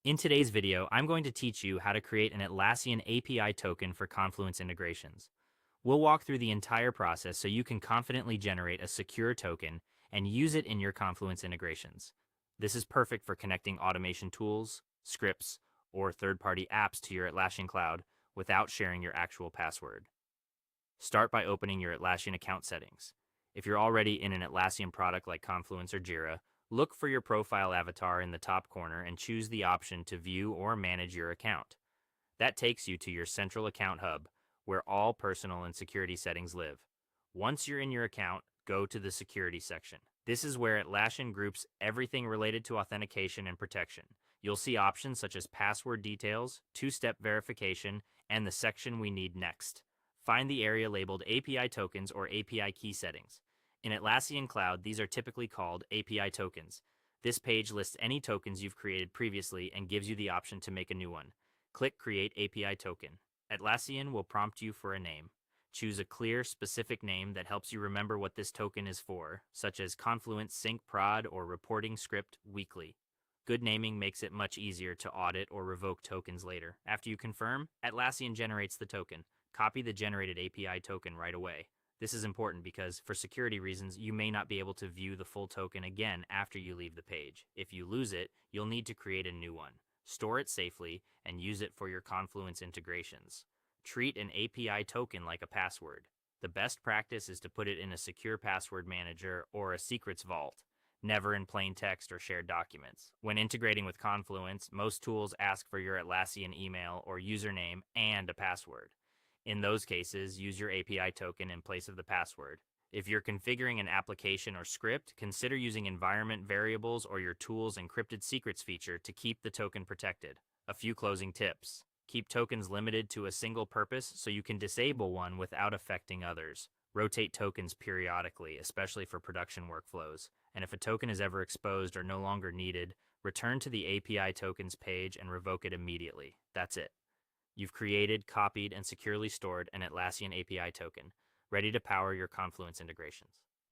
In today's video, I'm going to teach you how to create an Atlassian API token for Confluence integrations. We'll walk through the entire process so you can confidently generate a secure token and use it in your Confluence integrations. This is perfect for connecting automation tools, scripts, or third-party apps to your Atlassian cloud without sharing your actual password. Start by opening your Atlassian account settings. If you're already in an Atlassian product like Confluence or Jira, look for your profile avatar in the top corner and choose the option to view or manage your account. That takes you to your central account hub, where all personal and security settings live. Once you're in your account, go to the security section. This is where Atlassian groups everything related to authentication and protection. You'll see options such as password details, two-step verification, and the section we need next. Find the area labeled API tokens or API key settings. In Atlassian Cloud, these are typically called API tokens. This page lists any tokens you've created previously and gives you the option to make a new one. Click Create API Token. Atlassian will prompt you for a name. Choose a clear, specific name that helps you remember what this token is for, such as Confluence Sync Prod or Reporting Script Weekly. Good naming makes it much easier to audit or revoke tokens later. After you confirm, Atlassian generates the token. Copy the generated API token right away. This is important because, for security reasons, you may not be able to view the full token again after you leave the page. If you lose it, you'll need to create a new one. Store it safely and use it for your Confluence integrations. Treat an API token like a password. The best practice is to put it in a secure password manager or a secrets vault, never in plain text or shared documents. When integrating with Confluence, most tools ask for your Atlassian email or username and a password. In those cases, use your API token in place of the password. If you're configuring an application or script, consider using environment variables or your tool's encrypted secrets feature to keep the token protected. A few closing tips. Keep tokens limited to a single purpose so you can disable one without affecting others. Rotate tokens periodically, especially for production workflows. And if a token is ever exposed or no longer needed, return to the API tokens page and revoke it immediately. That's it. You've created, copied, and securely stored an Atlassian API token, ready to power your Confluence integrations.